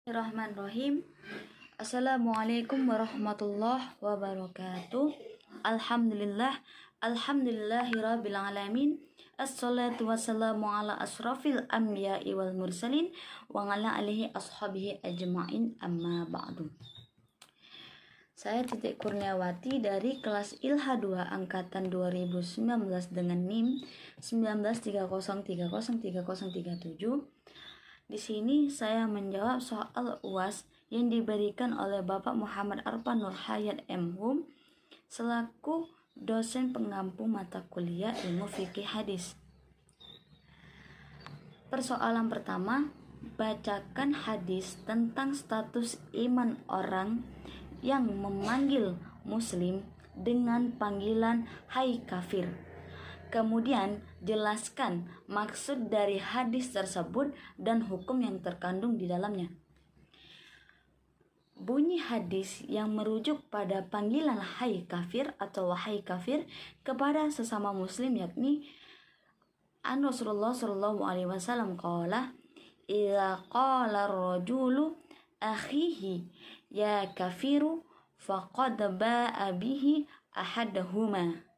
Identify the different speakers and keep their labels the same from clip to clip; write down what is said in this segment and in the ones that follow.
Speaker 1: Bismillahirrahmanirrahim. Assalamualaikum warahmatullahi wabarakatuh. Alhamdulillahirabbil alamin. Assalatu wassalamu ala asrafil anbiya'i wal mursalin wa ala alihi ashabihi ajma'in, amma ba'du. Saya Titik Kurniawati dari kelas ILHA 2 angkatan 2019 dengan NIM 1930303037. Di sini saya menjawab soal UAS yang diberikan oleh Bapak Muhammad Arfan Nur Hayat M.Hum selaku dosen pengampu mata kuliah ilmu fikih hadis. Persoalan pertama, bacakan hadis tentang status iman orang yang memanggil muslim dengan panggilan hai kafir. Kemudian jelaskan maksud dari hadis tersebut dan hukum yang terkandung di dalamnya. Bunyi hadis yang merujuk pada panggilan hai kafir atau wahai kafir kepada sesama muslim yakni Rasulullah sallallahu alaihi wasallam qala idza qala ar-rajulu akhihi ya kafiru faqad ba'a bihi ahadahuma.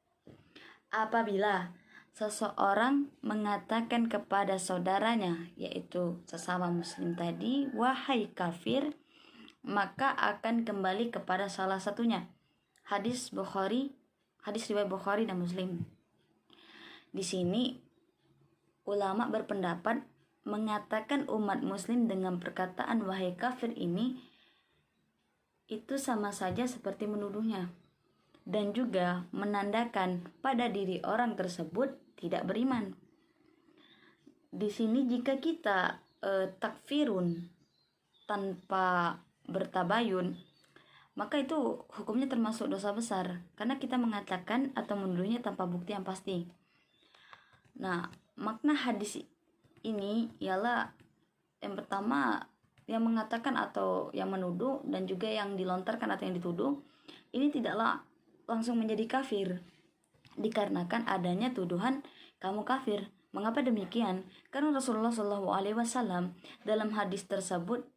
Speaker 1: Apabila seseorang mengatakan kepada saudaranya, yaitu sesama muslim tadi, wahai kafir, maka akan kembali kepada salah satunya. Hadis riwayat Bukhari dan Muslim. Di sini ulama berpendapat mengatakan umat muslim dengan perkataan wahai kafir ini itu sama saja seperti menuduhnya, dan juga menandakan pada diri orang tersebut tidak beriman. Di sini jika kita takfirun tanpa bertabayun, maka itu hukumnya termasuk dosa besar karena kita mengatakan atau menuduhnya tanpa bukti yang pasti. Nah, makna hadis ini ialah yang pertama, yang mengatakan atau yang menuduh dan juga yang dilontarkan atau yang dituduh ini tidaklah langsung menjadi kafir dikarenakan adanya tuduhan kamu kafir. Mengapa demikian? Karena Rasulullah SAW dalam hadis tersebut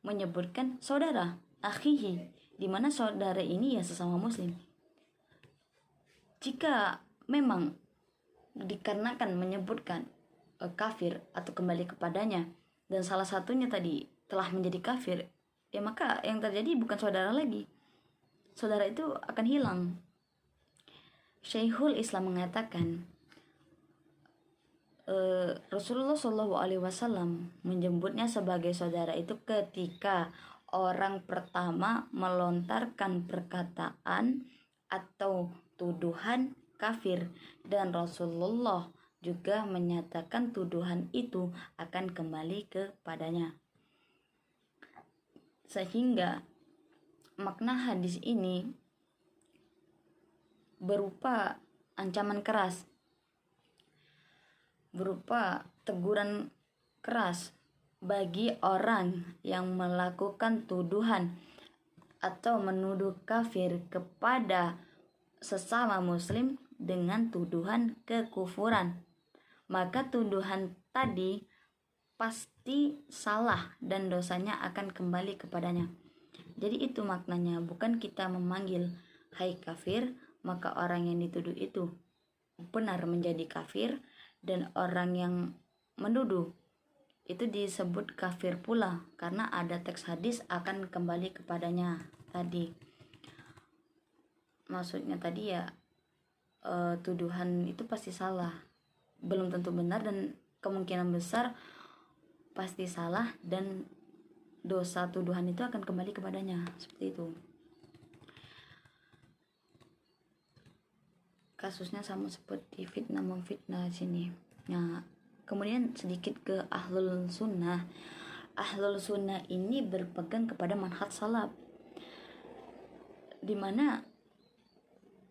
Speaker 1: menyebutkan saudara, akhihi, di mana saudara ini ya sesama muslim. Jika memang dikarenakan menyebutkan kafir atau kembali kepadanya dan salah satunya tadi telah menjadi kafir, ya maka yang terjadi bukan saudara lagi. Saudara itu akan hilang. Syekhul Islam mengatakan Rasulullah SAW menyebutnya sebagai saudara itu ketika orang pertama melontarkan perkataan atau tuduhan kafir, dan Rasulullah juga menyatakan tuduhan itu akan kembali kepadanya. Sehingga makna hadis ini berupa ancaman keras, berupa teguran keras bagi orang yang melakukan tuduhan atau menuduh kafir kepada sesama muslim dengan tuduhan kekufuran. Maka tuduhan tadi pasti salah dan dosanya akan kembali kepadanya. Jadi itu maknanya, bukan kita memanggil hai kafir maka orang yang dituduh itu benar menjadi kafir, dan orang yang menuduh itu disebut kafir pula karena ada teks hadis akan kembali kepadanya tadi. Maksudnya tadi ya tuduhan itu pasti salah, belum tentu benar, dan kemungkinan besar pasti salah, dan dosa tuduhan itu akan kembali kepadanya, seperti itu. Kasusnya sama seperti fitnah memfitnah sini. Nah, kemudian sedikit ke ahlul sunnah. Ahlul sunnah ini berpegang kepada manhaj salaf, dimana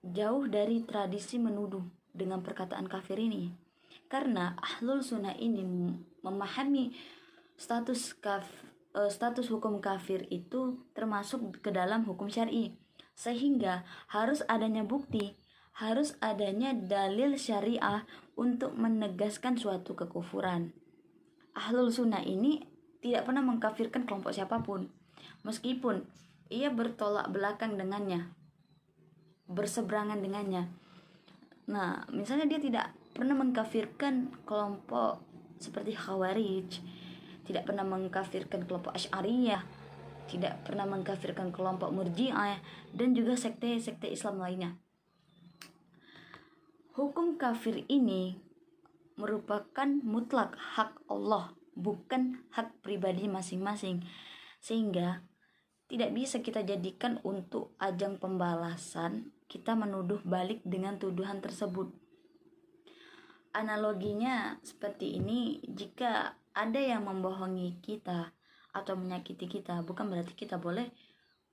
Speaker 1: jauh dari tradisi menuduh dengan perkataan kafir ini, karena ahlul sunnah ini memahami status hukum kafir itu termasuk ke dalam hukum syar'i, sehingga harus adanya bukti, harus adanya dalil syariah untuk menegaskan suatu kekufuran. Ahlul sunnah ini tidak pernah mengkafirkan kelompok siapapun, meskipun ia bertolak belakang dengannya, berseberangan dengannya. Nah, misalnya dia tidak pernah mengkafirkan kelompok seperti Khawarij, tidak pernah mengkafirkan kelompok Asy'ariyah, tidak pernah mengkafirkan kelompok Murji'ah, dan juga sekte-sekte Islam lainnya. Hukum kafir ini merupakan mutlak hak Allah, bukan hak pribadi masing-masing, sehingga tidak bisa kita jadikan untuk ajang pembalasan kita menuduh balik dengan tuduhan tersebut. Analoginya seperti ini, jika ada yang membohongi kita atau menyakiti kita, bukan berarti kita boleh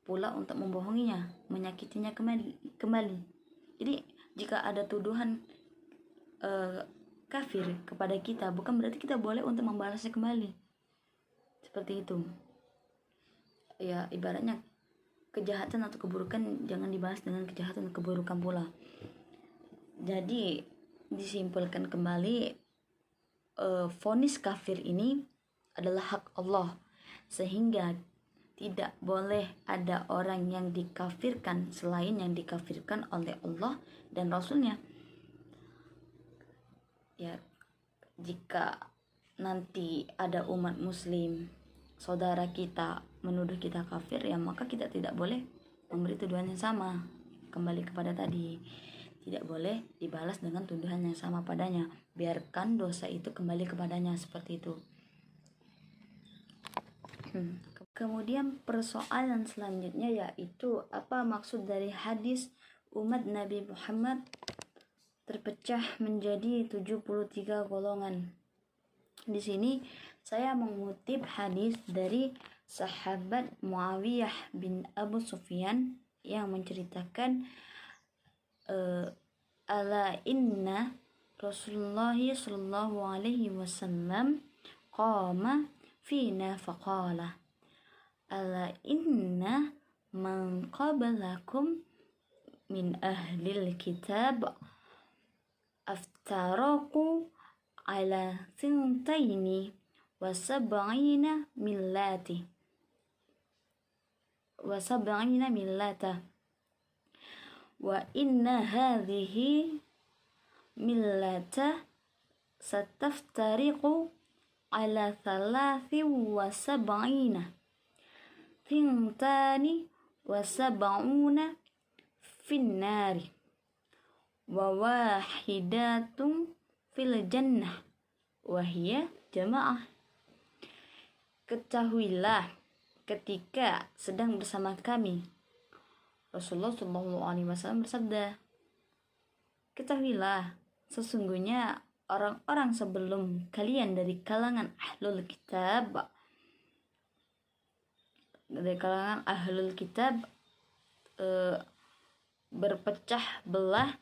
Speaker 1: pula untuk membohonginya, menyakitinya kembali. Jadi jika ada tuduhan kafir kepada kita, bukan berarti kita boleh untuk membalasnya kembali. Seperti itu. Ya, ibaratnya kejahatan atau keburukan jangan dibalas dengan kejahatan atau keburukan pula. Jadi disimpulkan kembali, vonis kafir ini adalah hak Allah, sehingga tidak boleh ada orang yang dikafirkan selain yang dikafirkan oleh Allah dan Rasulnya. Ya, jika nanti ada umat muslim saudara kita menuduh kita kafir, ya maka kita tidak boleh memberi tuduhan yang sama. Kembali kepada tadi, tidak boleh dibalas dengan tuduhan yang sama padanya, biarkan dosa itu kembali kepadanya, seperti itu. Kemudian persoalan selanjutnya yaitu apa maksud dari hadis umat Nabi Muhammad terpecah menjadi 73 golongan. Di sini saya mengutip hadis dari sahabat Muawiyah bin Abu Sufyan yang menceritakan, ala inna Rasulullah sallallahu alaihi wasallam qama fina faqala ala inna man qablakum min ahlil kitab aftaraku ala sintaini wa sab'ina millati wa inna hadhihi millata sataftariqu ala thalathi wa sab'ina thintani wa sab'una finnari wa wahidatun fil jannah wa hiya jamaah. Ketahuilah ketika sedang bersama kami, Rasulullah SAW bersabda, ketahuilah sesungguhnya orang-orang sebelum kalian dari kalangan ahlul kitab berpecah belah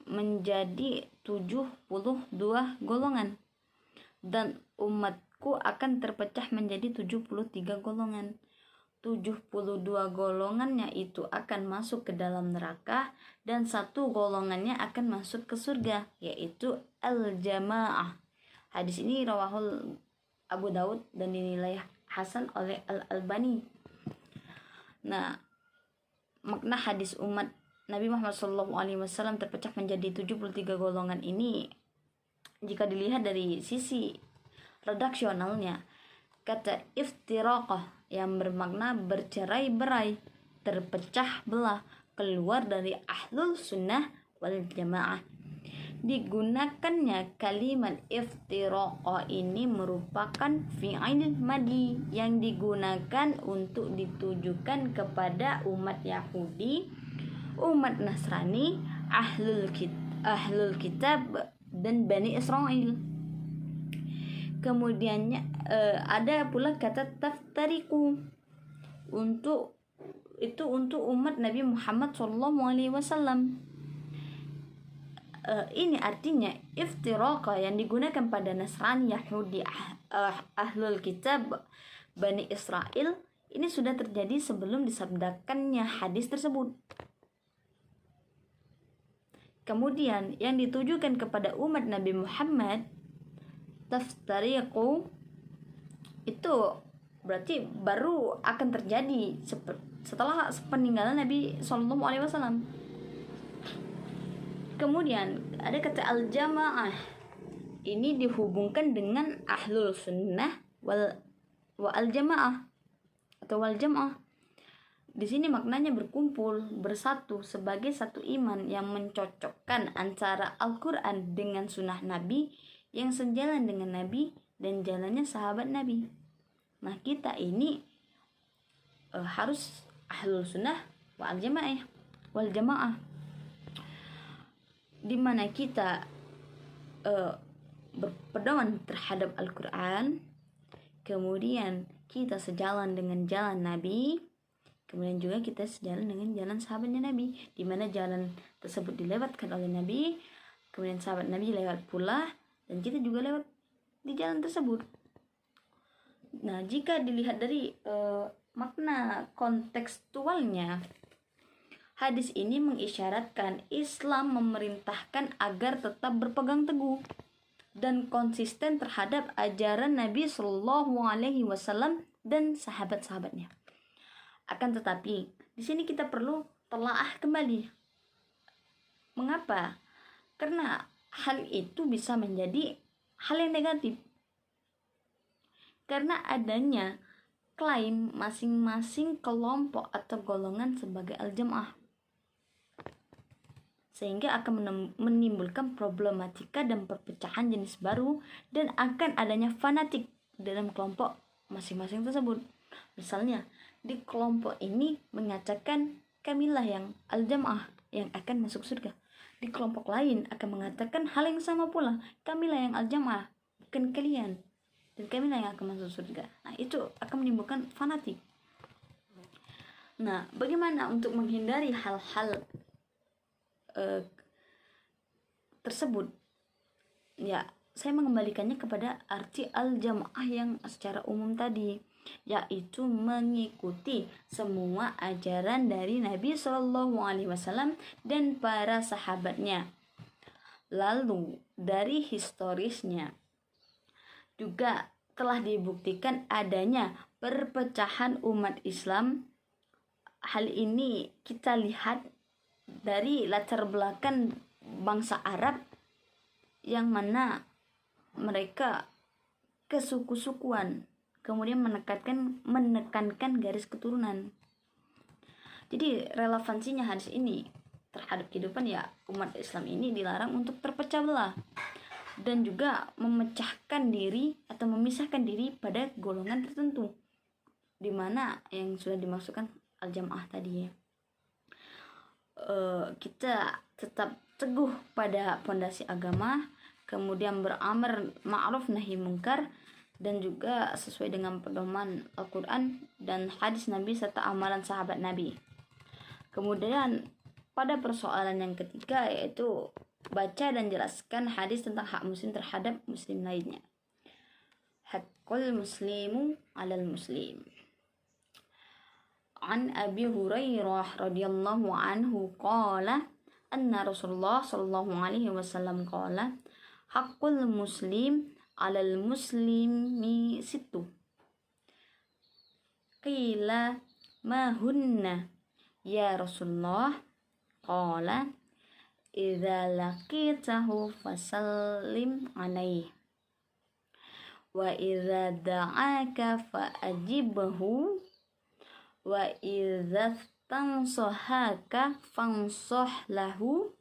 Speaker 1: menjadi 72 golongan, dan umatku akan terpecah menjadi 73 golongan. 72 golongannya itu akan masuk ke dalam neraka, dan satu golongannya akan masuk ke surga, yaitu al-jamaah. Hadis ini rawahul Abu Daud dan dinilai hasan oleh Al-Albani. Nah, makna hadis umat Nabi Muhammad SAW terpecah menjadi 73 golongan ini, jika dilihat dari sisi redaksionalnya, kata iftiraqah yang bermakna bercerai-berai, terpecah belah, keluar dari ahlul sunnah wal jamaah. Digunakannya kalimat iftiraqah ini merupakan fi'il madi yang digunakan untuk ditujukan kepada umat Yahudi, umat Nasrani, ahlul kitab dan Bani Israel. Kemudiannya ada pula kata taftariku untuk umat Nabi Muhammad SAW. Ini artinya iftiraqah yang digunakan pada Nasrani, Yahudi, ahlul kitab, Bani Israel, ini sudah terjadi sebelum disabdakannya hadis tersebut. Kemudian yang ditujukan kepada umat Nabi Muhammad, taftariqu, itu berarti baru akan terjadi setelah peninggalan Nabi Shallallahu Alaihi Wasallam. Kemudian ada kata al-jamaah, ini dihubungkan dengan ahlul sunnah wal al-jamaah atau wal jamaah. Di sini maknanya berkumpul, bersatu sebagai satu iman yang mencocokkan antara Al-Quran dengan sunnah Nabi yang sejalan dengan Nabi dan jalannya sahabat Nabi. Nah, kita ini harus ahlul sunnah wal jamaah, di mana kita berpedoman terhadap Al-Quran, kemudian kita sejalan dengan jalan Nabi, kemudian juga kita sejalan dengan jalan sahabatnya Nabi, di mana jalan tersebut dilewatkan oleh Nabi, kemudian sahabat Nabi lewat pula, dan kita juga lewat di jalan tersebut. Nah, jika dilihat dari makna kontekstualnya, hadis ini mengisyaratkan Islam memerintahkan agar tetap berpegang teguh dan konsisten terhadap ajaran Nabi Shallallahu Alaihi Wasallam dan sahabat-sahabatnya. Akan tetapi, di sini kita perlu telaah kembali. Mengapa? Karena hal itu bisa menjadi hal yang negatif. Karena adanya klaim masing-masing kelompok atau golongan sebagai al-jamaah, sehingga akan menimbulkan problematika dan perpecahan jenis baru dan akan adanya fanatik dalam kelompok masing-masing tersebut. Misalnya, di kelompok ini mengatakan kamilah yang al-jamaah yang akan masuk surga. Di kelompok lain akan mengatakan hal yang sama pula, kamilah yang al-jamaah, bukan kalian, dan kamilah yang akan masuk surga. Nah, itu akan menimbulkan fanatik. Nah, bagaimana untuk menghindari hal-hal tersebut? Ya, saya mengembalikannya kepada arti al-jamaah yang secara umum tadi, yaitu mengikuti semua ajaran dari Nabi Shallallahu Alaihi Wasallam dan para sahabatnya. Lalu dari historisnya juga telah dibuktikan adanya perpecahan umat Islam. Hal ini kita lihat dari latar belakang bangsa Arab yang mana mereka kesuku-sukuan, kemudian menekankan garis keturunan. Jadi relevansinya hadis ini terhadap kehidupan, ya, umat Islam ini dilarang untuk terpecah belah dan juga memecahkan diri atau memisahkan diri pada golongan tertentu, di mana yang sudah dimaksudkan al-jamaah tadi, ya. Kita tetap teguh pada pondasi agama, kemudian beramar ma'ruf nahi mungkar, dan juga sesuai dengan pedoman Al-Quran dan hadis Nabi serta amalan sahabat Nabi. Kemudian pada persoalan yang ketiga, yaitu baca dan jelaskan hadis tentang hak muslim terhadap muslim lainnya. Hakul muslimu alal muslim. An Abi Hurairah radhiyallahu anhu qala anna Rasulullah sallallahu alaihi wasallam qala hakul muslim alal muslimi situ. Qila ma hunna ya Rasulullah? Qala idza laqitahu fasallim alaihi wa idza da'aka fa'ajibhu wa idza tansahaka fansah lahu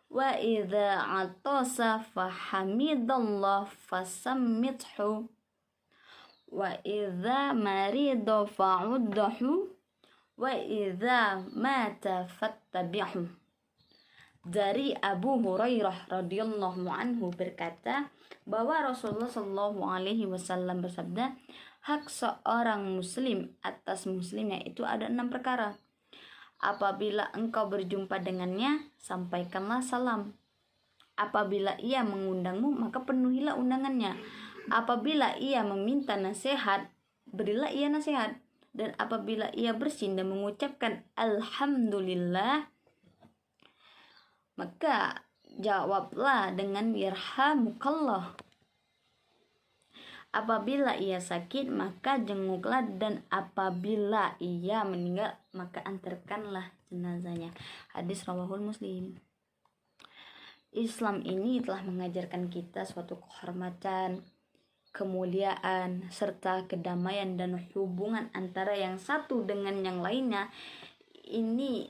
Speaker 1: wa idza atasa fahamidallah fasammithu wa idza marida fa'uddahu wa idza mata fattabi'hu. Dari Abu Hurairah radhiyallahu anhu berkata bahwa Rasulullah Shallallahu Alaihi Wasallam bersabda, hak seorang muslim atas muslimnya itu ada 6 perkara. Apabila engkau berjumpa dengannya, sampaikanlah salam. Apabila ia mengundangmu, maka penuhilah undangannya. Apabila ia meminta nasihat, berilah ia nasihat. Dan apabila ia bersin dan mengucapkan alhamdulillah, maka jawablah dengan yarhamukallah. Apabila ia sakit, maka jenguklah, dan apabila ia meninggal, maka antarkanlah jenazahnya. Hadis rawahul Muslim. Islam ini telah mengajarkan kita suatu kehormatan, kemuliaan, serta kedamaian dan hubungan antara yang satu dengan yang lainnya. Ini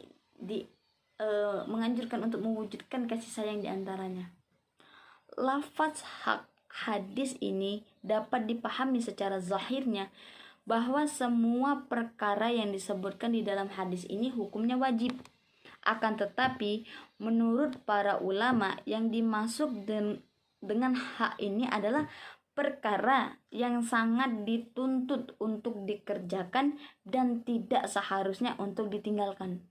Speaker 1: menganjurkan untuk mewujudkan kasih sayang di antaranya. Lafaz hadis ini dapat dipahami secara zahirnya bahwa semua perkara yang disebutkan di dalam hadis ini hukumnya wajib. Akan tetapi, menurut para ulama, yang dimaksud dengan hak ini adalah perkara yang sangat dituntut untuk dikerjakan dan tidak seharusnya untuk ditinggalkan.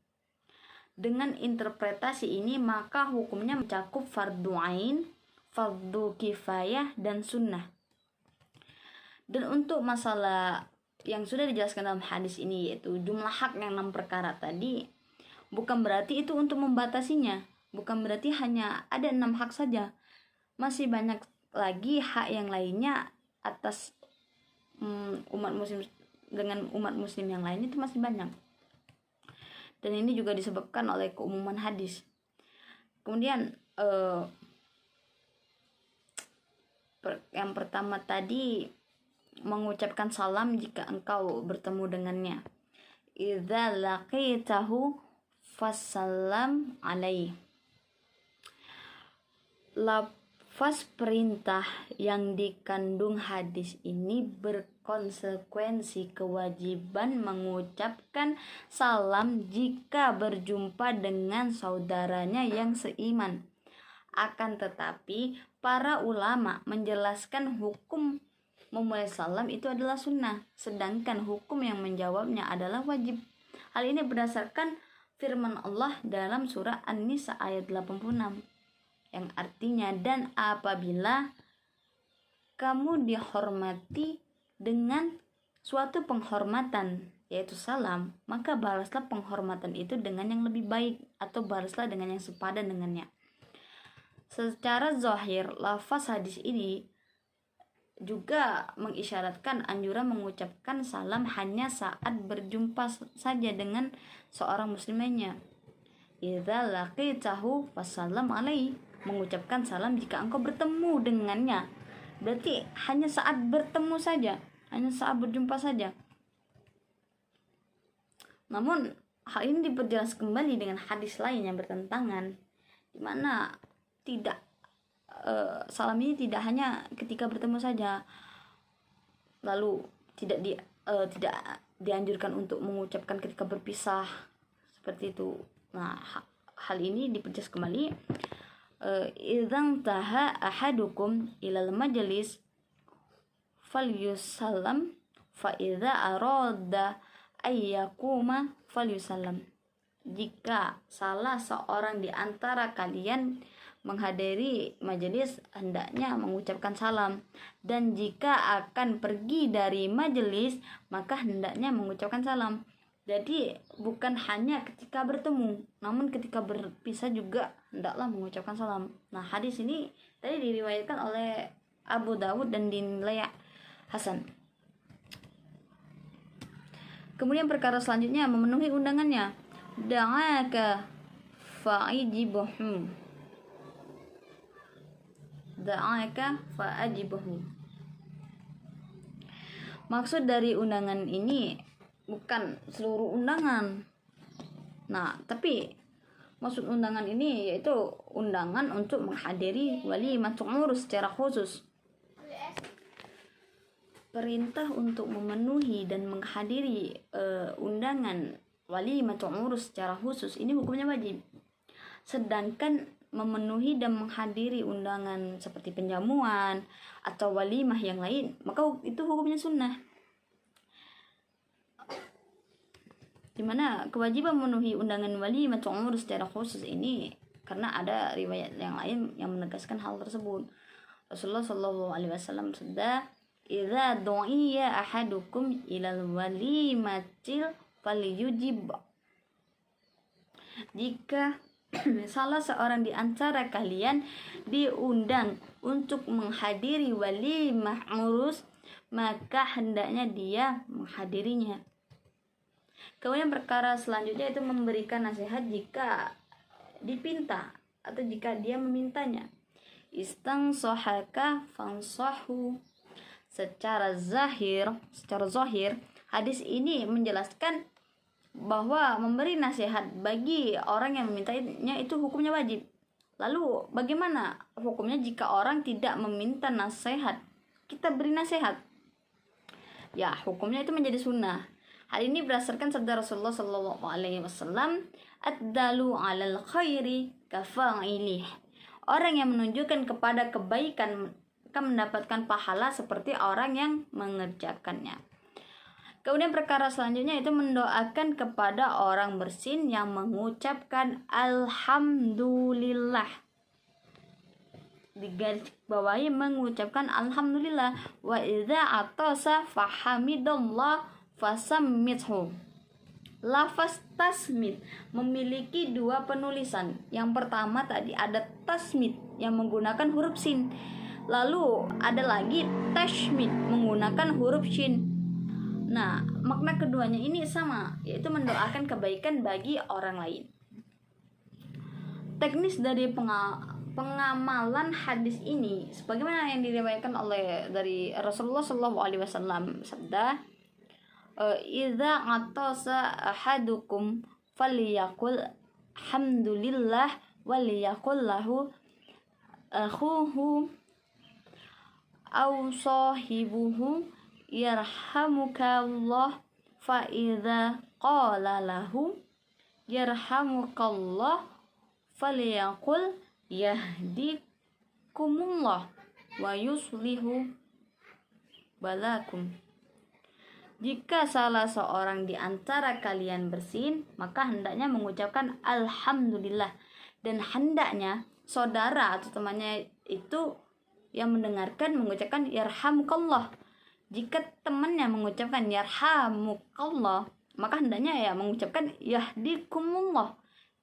Speaker 1: Dengan interpretasi ini, maka hukumnya mencakup fardu ain, fardu kifayah, dan sunnah. Dan untuk masalah yang sudah dijelaskan dalam hadis ini, yaitu jumlah hak yang 6 perkara tadi, bukan berarti itu untuk membatasinya, bukan berarti hanya ada 6 hak saja. Masih banyak lagi hak yang lainnya atas umat muslim dengan umat muslim yang lain, itu masih banyak. Dan ini juga disebabkan oleh keumuman hadis. Kemudian yang pertama tadi, mengucapkan salam jika engkau bertemu dengannya. Idza laqitahu fasallam alaih. Lafaz perintah yang dikandung hadis ini berkonsekuensi kewajiban mengucapkan salam jika berjumpa dengan saudaranya yang seiman. Akan tetapi, para ulama menjelaskan hukum memulai salam itu adalah sunnah, sedangkan hukum yang menjawabnya adalah wajib. Hal ini berdasarkan firman Allah dalam surah An-Nisa ayat 86, yang artinya, dan apabila kamu dihormati dengan suatu penghormatan, yaitu salam, maka balaslah penghormatan itu dengan yang lebih baik, atau balaslah dengan yang sepadan dengannya. Secara zahir, lafaz hadis ini juga mengisyaratkan anjuran mengucapkan salam hanya saat berjumpa saja dengan seorang muslim lainnya. Idza laqitahu fasallam alaihi, mengucapkan salam jika engkau bertemu dengannya. Berarti hanya saat bertemu saja, hanya saat berjumpa saja. Namun hal ini diperjelas kembali dengan hadis lain yang bertentangan, di mana tidak salam ini tidak hanya ketika bertemu saja, lalu tidak dianjurkan untuk mengucapkan ketika berpisah, seperti itu. Nah, hal ini diperjelas kembali. Idzan taha ahadukum ilal majlis falyusallam fa idza arada ayyakuma falyusallam. Jika salah seorang di antara kalian menghadiri majelis, hendaknya mengucapkan salam, dan jika akan pergi dari majelis, maka hendaknya mengucapkan salam. Jadi bukan hanya ketika bertemu, namun ketika berpisah juga hendaklah mengucapkan salam. Nah, hadis ini tadi diriwayatkan oleh Abu Dawud dan dinilai hasan. Kemudian perkara selanjutnya, memenuhi undangannya. Da'aka fa'ijibhum. Da'aka fa'ajibhu. Maksud dari undangan ini bukan seluruh undangan. Nah, tapi maksud undangan ini yaitu undangan untuk menghadiri walimatul urus secara khusus. Perintah untuk memenuhi dan menghadiri undangan walimatul urus secara khusus ini hukumnya wajib. Sedangkan memenuhi dan menghadiri undangan seperti penjamuan atau walimah yang lain, maka itu hukumnya sunnah. Dimana kewajiban memenuhi undangan walimah umur secara khusus ini karena ada riwayat yang lain yang menegaskan hal tersebut. Rasulullah Shallallahu Alaihi Wasallam sudah, idza du'iya ahadukum ilal walimatil falyujib. Jika salah seorang di antara kalian diundang untuk menghadiri walimah urus, maka hendaknya dia menghadirinya. Kemudian perkara selanjutnya itu memberikan nasihat jika dipinta atau jika dia memintanya. Istangsohaka fansohu. Secara zahir hadis ini menjelaskan bahwa memberi nasihat bagi orang yang memintanya itu hukumnya wajib. Lalu bagaimana hukumnya jika orang tidak meminta nasihat? Kita beri nasihat. Ya, hukumnya itu menjadi sunnah. Hal ini berdasarkan sabda Rasulullah SAW, "Ad-dalu 'alal khairi kafa'ilih." Orang yang menunjukkan kepada kebaikan akan mendapatkan pahala seperti orang yang mengerjakannya. Kemudian perkara selanjutnya itu mendoakan kepada orang bersin yang mengucapkan alhamdulillah. Digaris bawahi mengucapkan alhamdulillah. Wa idza atasa fahamidallah fasammithu. Lafaz tasmid memiliki dua penulisan. Yang pertama tadi ada tasmid yang menggunakan huruf sin. Lalu ada lagi tashmid menggunakan huruf shin. Nah, makna keduanya ini sama, yaitu mendoakan kebaikan bagi orang lain. Teknis dari pengamalan hadis ini sebagaimana yang diriwayatkan oleh dari Rasulullah SAW, sabda, "Idza atasa ahadukum falyaqul alhamdulillah waliyaqul lahu akhuhu aw sahibuhu yarhamukallah, fa idza qala lahu yarhamukallah falyaqul yahdikumullah wa yuslihu balakum." Jika salah seorang di antara kalian bersin, maka hendaknya mengucapkan alhamdulillah, dan hendaknya saudara atau temannya itu yang mendengarkan mengucapkan yarhamukallah. Jika temannya mengucapkan yarhamukallah, maka hendaknya ya mengucapkan yahdikumullah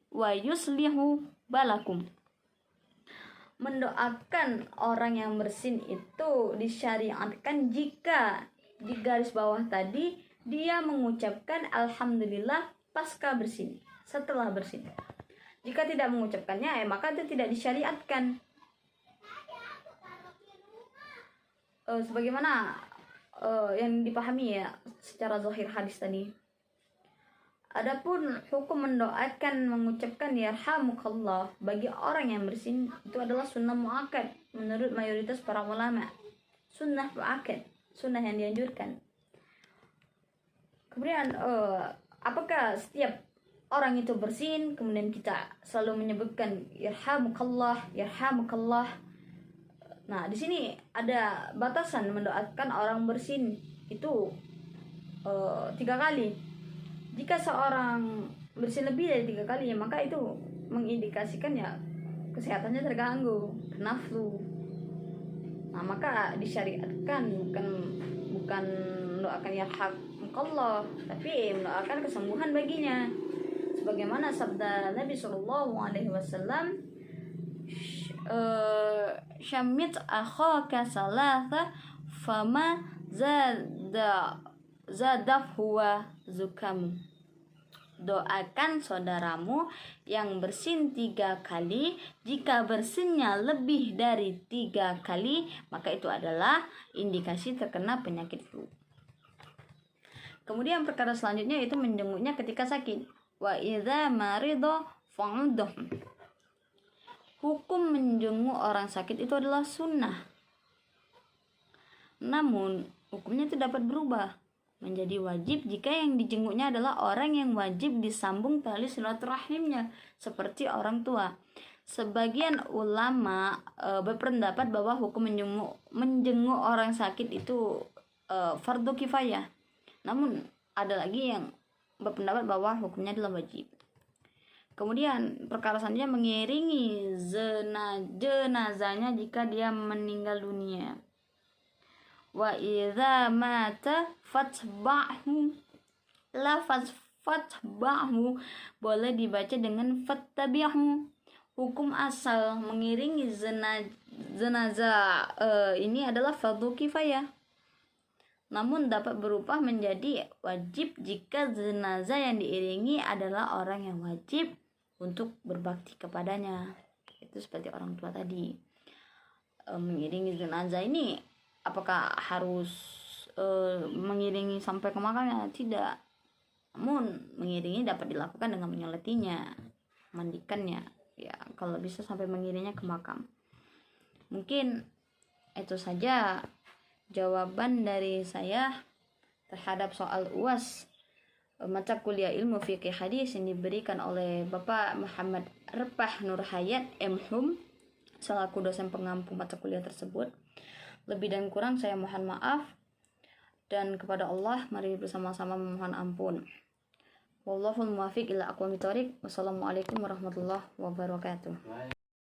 Speaker 1: wa yuslihu balakum. Mendoakan orang yang bersin itu disyariatkan jika di garis bawah tadi dia mengucapkan alhamdulillah pasca bersin, setelah bersin. Jika tidak mengucapkannya maka itu tidak disyariatkan. Sebagaimana yang dipahami ya secara zahir hadis tadi. Adapun hukum mendoakan mengucapkan yarhamukallah bagi orang yang bersin itu adalah sunnah muakkad menurut mayoritas para ulama. Sunnah muakkad, sunnah yang dianjurkan. Kemudian apakah setiap orang itu bersin kemudian kita selalu menyebutkan yarhamukallah, yarhamukallah? Nah, di sini ada batasan mendoakan orang bersin itu 3 kali. Jika seorang bersin lebih dari 3 kali, maka itu mengindikasikan ya kesehatannya terganggu, kena flu. Nah, maka disyariatkan bukan mendoakan yarhamukallah, tapi mendoakan kesembuhan baginya. Sebagaimana sabda Nabi SAW, "Syamit akhaka salasa fama zadafhu wa zukamu." Doakan saudaramu yang bersin 3 kali. Jika bersinnya lebih dari 3 kali, maka itu adalah indikasi terkena penyakit flu. Kemudian perkara selanjutnya itu menjenguknya ketika sakit. Wa idza marido fa'udhu. Hukum menjenguk orang sakit itu adalah sunnah. Namun hukumnya itu dapat berubah menjadi wajib jika yang dijenguknya adalah orang yang wajib disambung tali silaturahimnya, seperti orang tua. Sebagian ulama berpendapat bahwa hukum menjenguk orang sakit itu fardu kifayah. Namun ada lagi yang berpendapat bahwa hukumnya adalah wajib. Kemudian perkara selanjutnya mengiringi jenazahnya jika dia meninggal dunia. Wa idza mata fatba'hu. Lafaz fatba'hu boleh dibaca dengan fattabi'hu. Hukum asal mengiringi jenazah ini adalah fardu kifayah. namun dapat berubah menjadi wajib jika jenazah yang diiringi adalah orang yang wajib untuk berbakti kepadanya. Itu seperti orang tua tadi. Mengiringi jenazah ini apakah harus mengiringi sampai ke makamnya? Tidak. Namun mengiringi dapat dilakukan dengan menyolatinya, mandikannya. Ya, kalau bisa sampai mengiringnya ke makam. Mungkin itu saja jawaban dari saya terhadap soal UAS mata kuliah ilmu fikih hadis yang diberikan oleh Bapak Muhammad Repah Nur Hayat M.Hum selaku dosen pengampu mata kuliah tersebut. Lebih dan kurang saya mohon maaf, dan kepada Allah mari bersama-sama memohon ampun. Wallahul muwaffiq ila aqwamit thoriq. Wassalamualaikum warahmatullahi wabarakatuh.